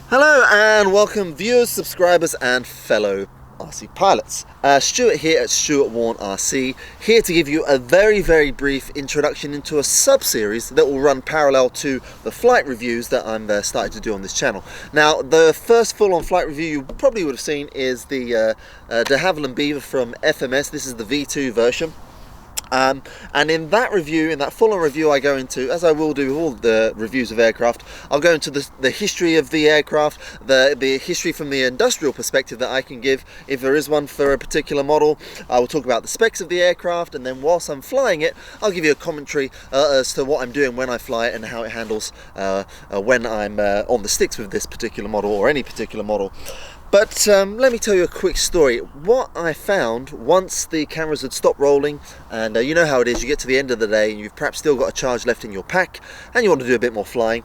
Hello and welcome viewers, subscribers and fellow RC pilots. Stuart here at Stuart Warren RC, here to give you a very brief introduction into a sub-series that will run parallel to the flight reviews that I'm starting to do on this channel. Now, the first full-on flight review you probably would have seen is the de Havilland Beaver from FMS. This is the V2 version. And in that review, in that full-on review, I go into, as I will do with all the reviews of aircraft, I'll go into the history of the aircraft, the history from the industrial perspective that I can give, if there is one for a particular model. I will talk about the specs of the aircraft, and then whilst I'm flying it, I'll give you a commentary as to what I'm doing when I fly it and how it handles when I'm on the sticks with this particular model or any particular model. But let me tell you a quick story. What I found once the cameras had stopped rolling, and you know how it is, you get to the end of the day and you've perhaps still got a charge left in your pack and you want to do a bit more flying.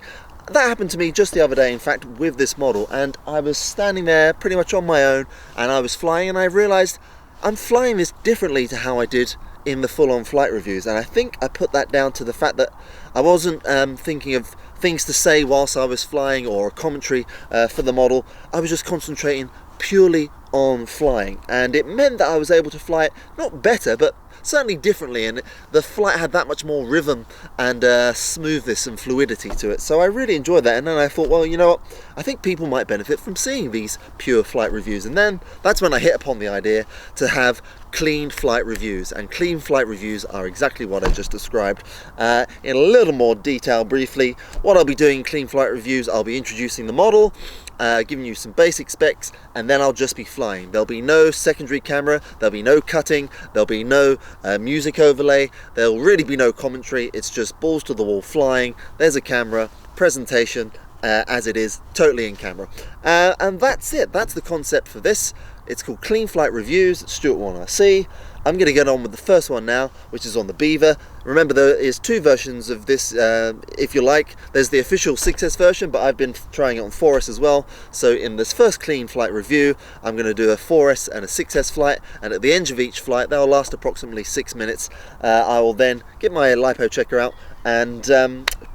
That happened to me just the other day, in fact, with this model, and I was standing there pretty much on my own and I was flying, and I realized I'm flying this differently to how I did in the full-on flight reviews. And I think I put that down to the fact that I wasn't thinking of things to say whilst I was flying or a commentary for the model. I was just concentrating purely on flying, and it meant that I was able to fly it not better but certainly differently, and the flight had that much more rhythm and smoothness and fluidity to it. So I really enjoyed that, and then I thought, well, you know what, I think people might benefit from seeing these pure flight reviews. And then that's when I hit upon the idea to have clean flight reviews, and clean flight reviews are exactly what I just described. In a little more detail briefly, what I'll be doing in clean flight reviews, I'll be introducing the model, giving you some basic specs, and then I'll just be flying. There'll be no secondary camera, there'll be no cutting, there'll be no music overlay, there'll really be no commentary. It's just balls to the wall flying. There's a camera, presentation as it is, totally in camera. And that's it, that's the concept for this. It's called Clean Flight Reviews, Stuart Warren RC. I'm going to get on with the first one now, which is on the Beaver. Remember, there is two versions of this, if you like. There's the official 6S version, but I've been trying it on 4S as well. So in this first clean flight review, I'm going to do a 4S and a 6S flight, and at the end of each flight, they'll last approximately 6 minutes. I will then get my LiPo checker out and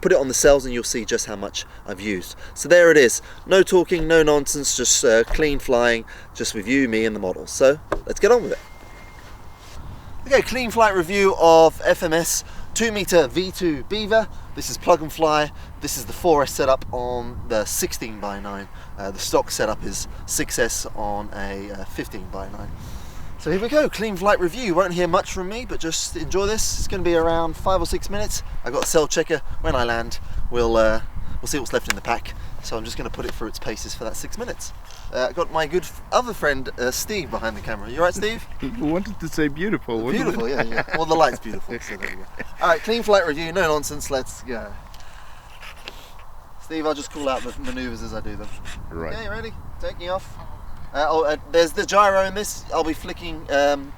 put it on the cells, and you'll see just how much I've used. So there it is. No talking, no nonsense, just clean flying, just with you, me and the model. So let's get on with it. Okay, clean flight review of FMS 2m V2 Beaver. This is plug and fly. This is the 4S setup on the 16x9. The stock setup is 6S on a 15x9. So here we go, clean flight review. You won't hear much from me, but just enjoy this. It's going to be around 5 or 6 minutes. I've got a cell checker. When I land, we'll see what's left in the pack. So I'm just going to put it through its paces for that 6 minutes. I've got my good other friend Steve behind the camera. You right, Steve? You wanted to say beautiful, beautiful, yeah. Well, the light's beautiful, so there you go. Alright, clean flight review, no nonsense, let's go. Steve, I'll just call out the manoeuvres as I do them. Right. Okay, you ready? Taking off. There's the gyro in this. I'll be flicking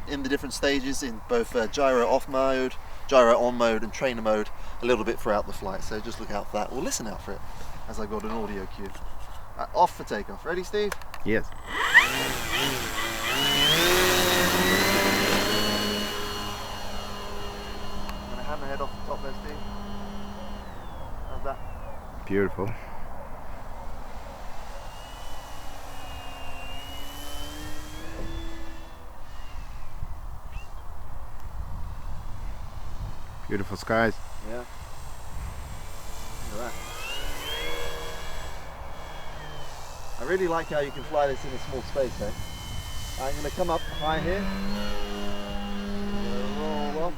in the different stages in both gyro off mode, gyro on mode and trainer mode a little bit throughout the flight, so just look out for that, or listen out for it, as I've got an audio cue. Off for takeoff. Ready, Steve? Yes. I'm going to hammerhead off the top there, Steve. How's that? Beautiful. Beautiful skies. Yeah. Look at that. I really like how you can fly this in a small space, eh? I'm going to come up high here. Roll on.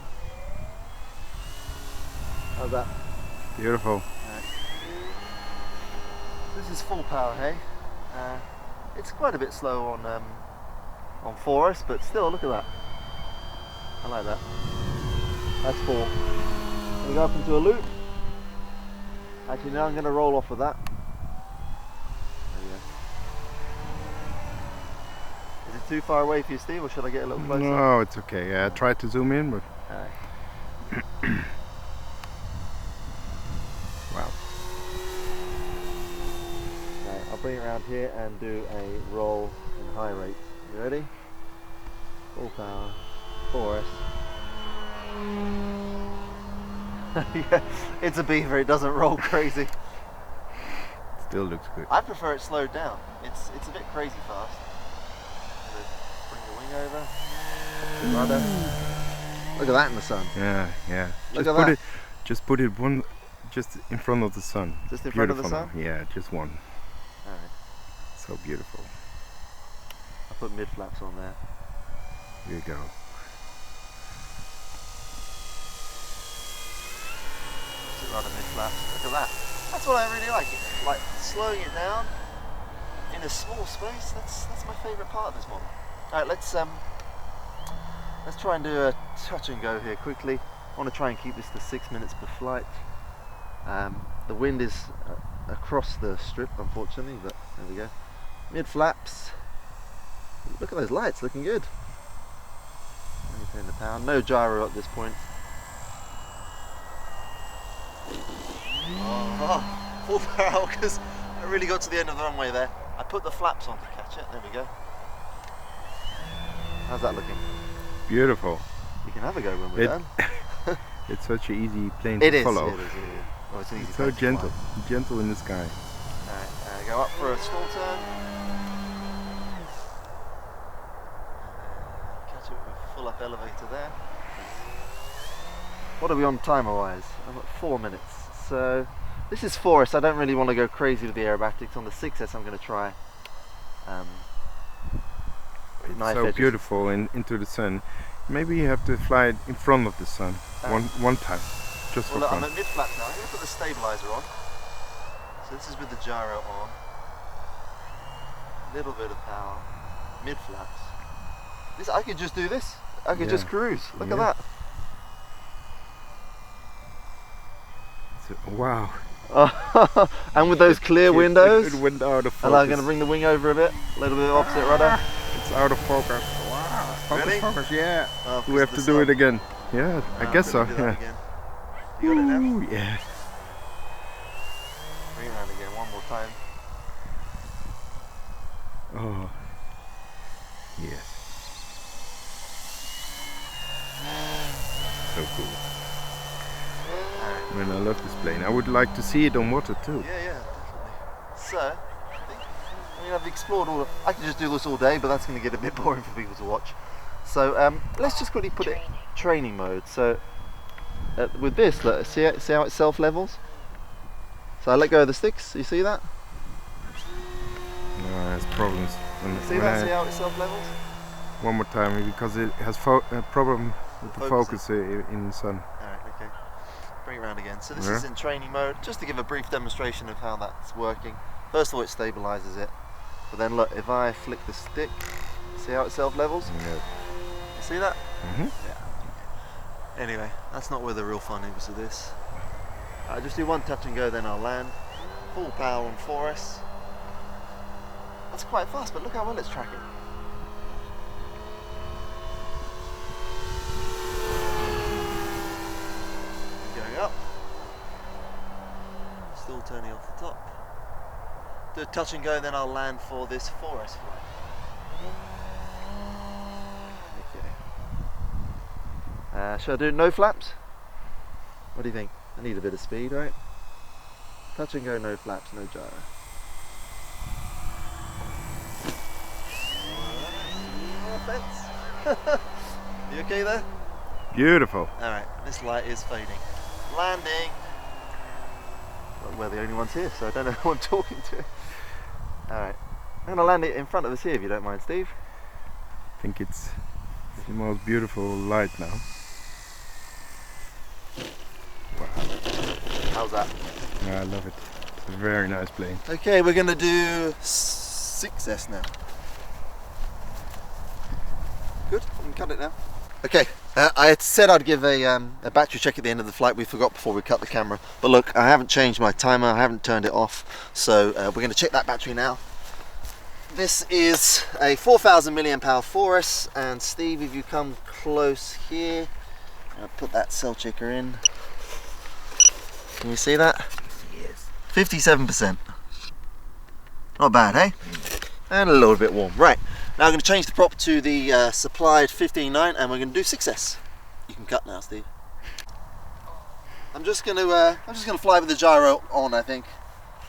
How's that? Beautiful. Right. This is full power, hey? It's quite a bit slow on 4S, but still, look at that. I like that. That's full. I'm going to go up into a loop. Actually, now I'm going to roll off with that. Is it too far away for you, Steve, or should I get a little closer? No, it's okay. I tried to zoom in, but... Wow. Okay, I'll bring it around here and do a roll in high rate. You ready? Full power, 4S. Yeah, it's a Beaver, it doesn't roll crazy. Still looks good. I prefer it slowed down. It's a bit crazy fast. Bring the wing over. Rudder. Look at that in the sun. Yeah, yeah. Look Just at put that. it, just put it one, just in front of the sun. Just in front of the Beautiful sun? now. Yeah, just one. Alright. So beautiful. I'll put mid flaps on there. Here you go. Rudder mid flaps. Look at that. That's what I really like. Like slowing it down in a small space. That's my favourite part of this model. Alright, let's try and do a touch and go here quickly. I want to try and keep this to 6 minutes per flight. The wind is across the strip, unfortunately, but there we go. Mid flaps. Look at those lights, looking good. Let me turn the power. No gyro at this point. Oh, full barrel because I really got to the end of the runway there. I put the flaps on to catch it. There we go. How's that looking? Beautiful. You can have a go when we're done. It's such an easy plane It to is. follow. It is. Oh, it's an easy It's plane so to gentle, fly. gentle in the sky. Alright, go up for a stall turn. Catch it with full up elevator there. What are we on timer wise? I'm at 4 minutes. So this is 4S. I don't really want to go crazy with the aerobatics. On the 6S I'm going to try It's knife so edges. beautiful into the sun. Maybe you have to fly it in front of the sun one time, just Well, for look, fun. I'm at mid flap now. I'm going to put the stabilizer on. So this is with the gyro on. Little bit of power. Mid flaps. This I could just do this. I could just cruise. Look at Yeah. that. Wow. And with those clear windows. It went out of focus. And I'm going to bring the wing over a bit. A little bit of opposite rudder. It's out of focus. Wow. Focus, Really? focus, yeah. Oh, Do we have to do it again? Yeah, I guess so. Do that Yeah. again. You got it now? Ooh, yeah. Bring it around again one more time. Oh. Yes. So cool. Man, I love this plane. I would like to see it on water too. Yeah, definitely. So, I mean, I've explored all. I can just do this all day, but that's going to get a bit boring for people to watch. So let's just quickly put it training mode. So with this, look, see how it self levels. So I let go of the sticks. You see that? No, it has problems. See that? See how it self levels? One more time, because it has a problem with the focus in the sun. Alright, okay. Bring it around again. So this is in training mode, just to give a brief demonstration of how that's working. First of all, it stabilizes it. But then look, if I flick the stick, see how it self levels? Yeah. You see that? Mm-hmm. Yeah. Anyway, that's not where the real fun is with this. I just do one touch and go, then I'll land. Full power on 4S. That's quite fast, but look how well it's tracking. Going up. Still turning off the top. Do a touch and go, then I'll land for this 4S flight. Okay. Shall I do no flaps? What do you think? I need a bit of speed, right? Touch and go, no flaps, no gyro. You okay there? Beautiful. Alright, this light is fading. Landing! Well, we're the only ones here, so I don't know who I'm talking to. Alright, I'm going to land it in front of us here if you don't mind, Steve. I think it's the most beautiful light now. Wow. How's that? Yeah, I love it. It's a very nice plane. Okay, we're going to do 6S now. Good, we can cut it now. Okay, I had said I'd give a battery check at the end of the flight. We forgot before we cut the camera. But look, I haven't changed my timer, I haven't turned it off. So we're going to check that battery now. This is a 4000 mAh 4S, and Steve, if you come close here, I'll put that cell checker in. Can you see that? Yes. 57%. Not bad, eh? And a little bit warm. Right, now I'm going to change the prop to the supplied 15.9, and we're going to do 6S. You can cut now, Steve. I'm just going to fly with the gyro on, I think.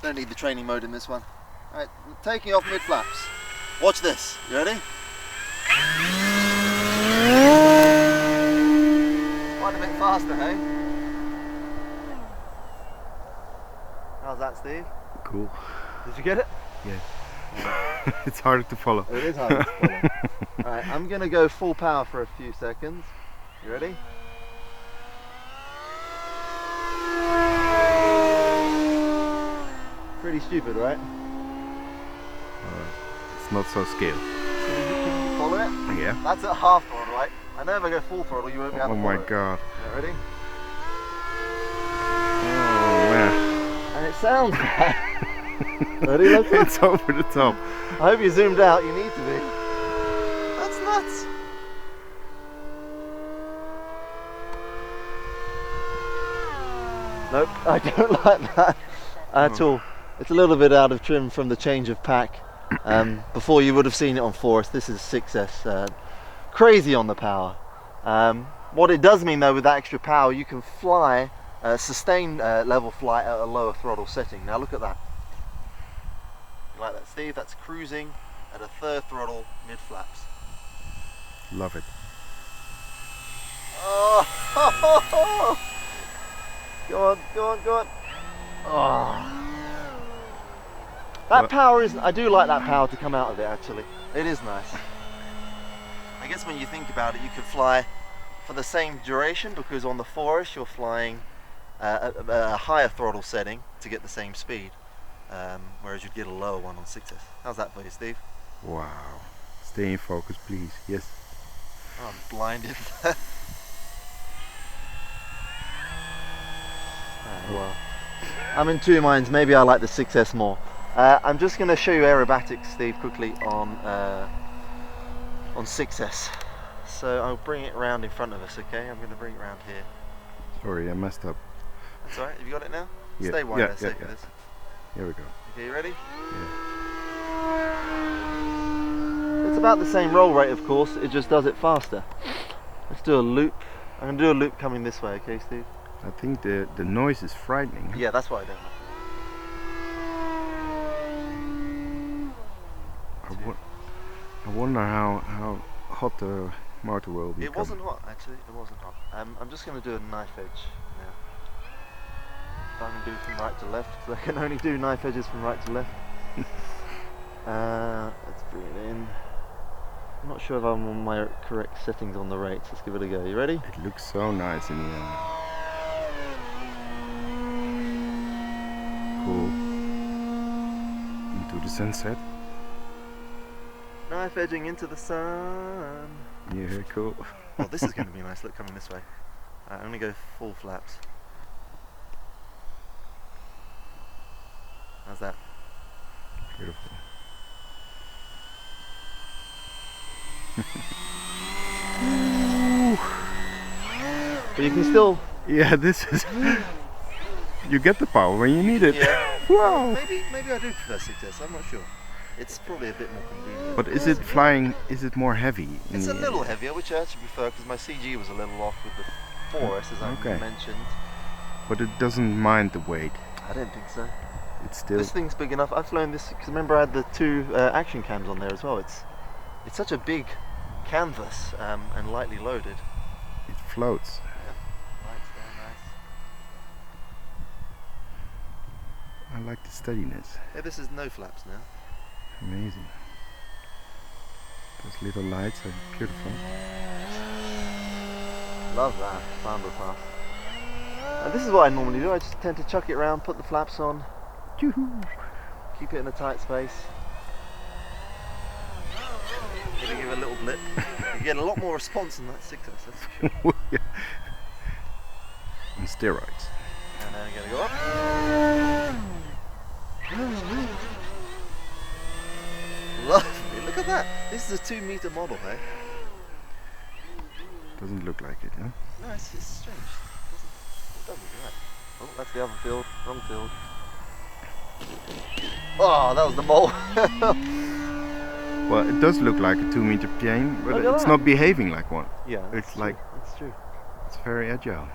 Don't need the training mode in this one. Alright, taking off mid-flaps. Watch this. You ready? Quite a bit faster, hey? How's that, Steve? Cool. Did you get it? Yeah. It's harder to follow. It is harder to follow. Alright, I'm going to go full power for a few seconds. You ready? Pretty stupid, right? It's not so scale. Can you follow it? Yeah. That's at half throttle, right? I know if I go full throttle, you won't be able to Oh follow my it. god. Yeah, ready? Oh man. And it sounds bad. Ready? Look. It's over the top. I hope you zoomed out. You need to be. That's nuts. Nope, I don't like that at all. It's a little bit out of trim from the change of pack. Before you would have seen it on Forest. This is 6S. Crazy on the power. What it does mean though with that extra power, you can fly sustained level flight at a lower throttle setting. Now look at that. You like that, Steve? That's cruising at a third throttle mid flaps. Love it. Oh, go on, go on, go on. Oh. That power is, I do like that power to come out of it actually. It is nice. I guess when you think about it, you could fly for the same duration because on the Forest you're flying a higher throttle setting to get the same speed, whereas you'd get a lower one on 6S. How's that for you, Steve? Wow. Stay in focus, please. Yes. Oh, I'm blinded. Oh, well. I'm in two minds. Maybe I like the 6S more. I'm just going to show you aerobatics, Steve, quickly on 6S. So I'll bring it round in front of us, okay? I'm going to bring it round here. Sorry, I messed up. That's alright. Have you got it now? Yeah. Stay wide, Yeah. for this. Here we go. Okay, you ready? Yeah. It's about the same roll rate, of course. It just does it faster. Let's do a loop. I'm going to do a loop coming this way, okay, Steve? I think the noise is frightening. Yeah, that's what I don't like. I wonder how hot the motor will be. It wasn't hot, actually. It wasn't hot. I'm just going to do a knife edge now. So I'm going to do from right to left, because I can only do knife edges from right to left. Let's bring it in. I'm not sure if I'm on my correct settings on the rates. Let's give it a go. You ready? It looks so nice in the end. Cool. Into the sunset. Knife edging into the sun. Yeah, cool. Oh, this is going to be nice. Look, coming this way. I'm going to go full flaps. How's that? Beautiful. But you can still... Yeah, this is... You get the power when you need it. Yeah. Wow. Maybe I do prefer 6S. I'm not sure. It's probably a bit more convenient. But is it flying? Is it more heavy? It's a little heavier, which I actually prefer because my CG was a little off with the Forest, as I mentioned. But it doesn't mind the weight. I don't think so. It's still... This thing's big enough. I've flown this because remember I had the two action cams on there as well. It's such a big canvas and lightly loaded. It floats. Yeah. Lights there, nice. I like the steadiness. Yeah, this is no flaps now. Amazing. Those little lights are beautiful. Love that, founder pass. This is what I normally do. I just tend to chuck it around, put the flaps on, keep it in a tight space. Maybe give it a little blip. You get a lot more response in that 6S, that's for sure. Yeah. On steroids. And then we're going to go up. Lovely, look at that. This is a 2-meter model, hey? Doesn't look like it, huh? No, it's strange. It doesn't, right. Oh, that's the other field, wrong field. Oh, that was the mole. Well, it does look like a 2-meter plane, but it's not behaving like one. Yeah, it's like... That's true. It's very agile.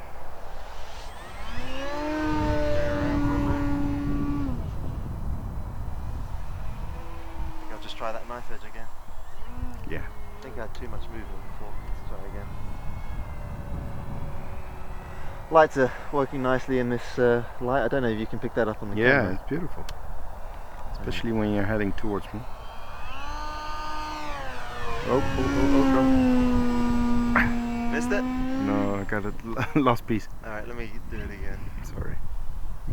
I'll just try that knife edge again. Yeah. I think I had too much movement before. Let's try again. Lights are working nicely in this light. I don't know if you can pick that up on the camera. Yeah, it's beautiful. Especially when you're heading towards me. Oh. Missed it? No, I got a last piece. Alright, let me do it again. Sorry. I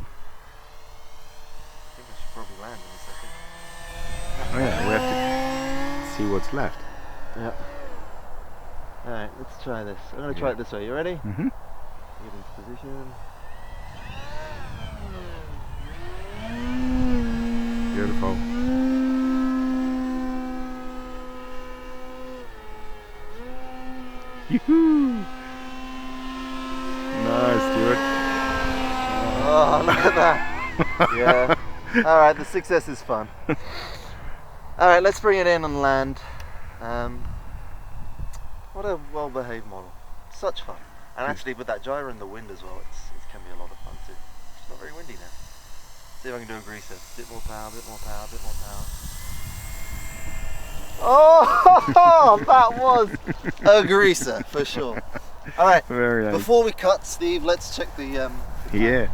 think I should probably land in a second. Oh yeah, we have to see what's left. Yeah. Alright, let's try this. I'm going to try it this way. You ready? Mm-hmm. Get into position. Beautiful. Yoo-hoo! Nice, Stuart. Oh, look at that. Yeah. Alright, the success is fun. Alright, let's bring it in and land. What a well-behaved model. Such fun. And actually with that gyro in the wind as well, it can be a lot of fun too. It's not very windy now. See if I can do a greaser. Bit more power, bit more power, bit more power. Oh, that was a greaser for sure. Alright, Very nice. before we cut, Steve, let's check the Yeah.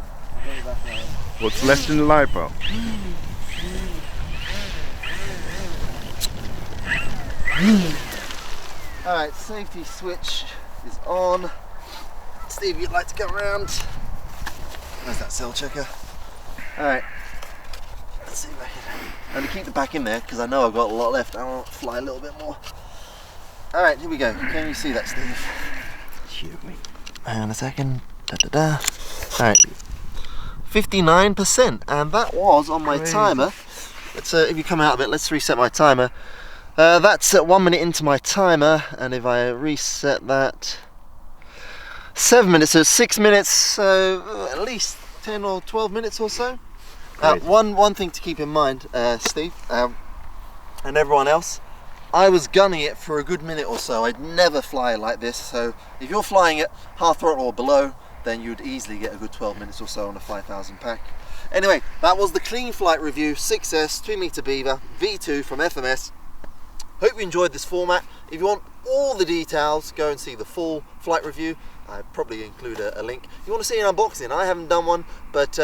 What's left in the lipo? Alright, safety switch is on. Steve, you'd like to come around. Where's that cell checker? Alright, let's see if I can. I'm going to keep the back in there because I know I've got a lot left. I want to fly a little bit more. Alright, here we go. Can you see that, Steve? Shoot me. Hang on a second. Alright, 59%, and that was on my timer. Let's if you come out of it, let's reset my timer. That's at 1 minute into my timer, and if I reset that, 7 minutes, so 6 minutes, so at least 10 or 12 minutes or so. One thing to keep in mind, Steve, and everyone else, I was gunning it for a good minute or so. I'd never fly like this, so if you're flying it half throttle or below, then you'd easily get a good 12 minutes or so on a 5,000 pack. Anyway, that was the clean flight review, 6S 2 meter Beaver V2 from FMS. Hope you enjoyed this format. If you want all the details, go and see the full flight review. I'll probably include a link. If you want to see an unboxing, I haven't done one, but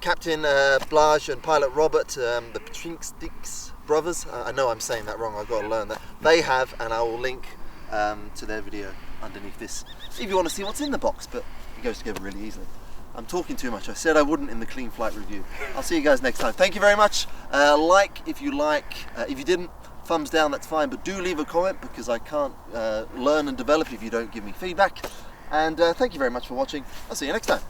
Captain Blage and Pilot Robert, the Petrinksticks brothers, I know I'm saying that wrong, I've got to learn that. They have, and I will link to their video underneath this if you want to see what's in the box, but it goes together really easily. I'm talking too much. I said I wouldn't in the clean flight review. I'll see you guys next time. Thank you very much. Like if you like. If you didn't, thumbs down, that's fine, but do leave a comment because I can't learn and develop if you don't give me feedback. And thank you very much for watching. I'll see you next time.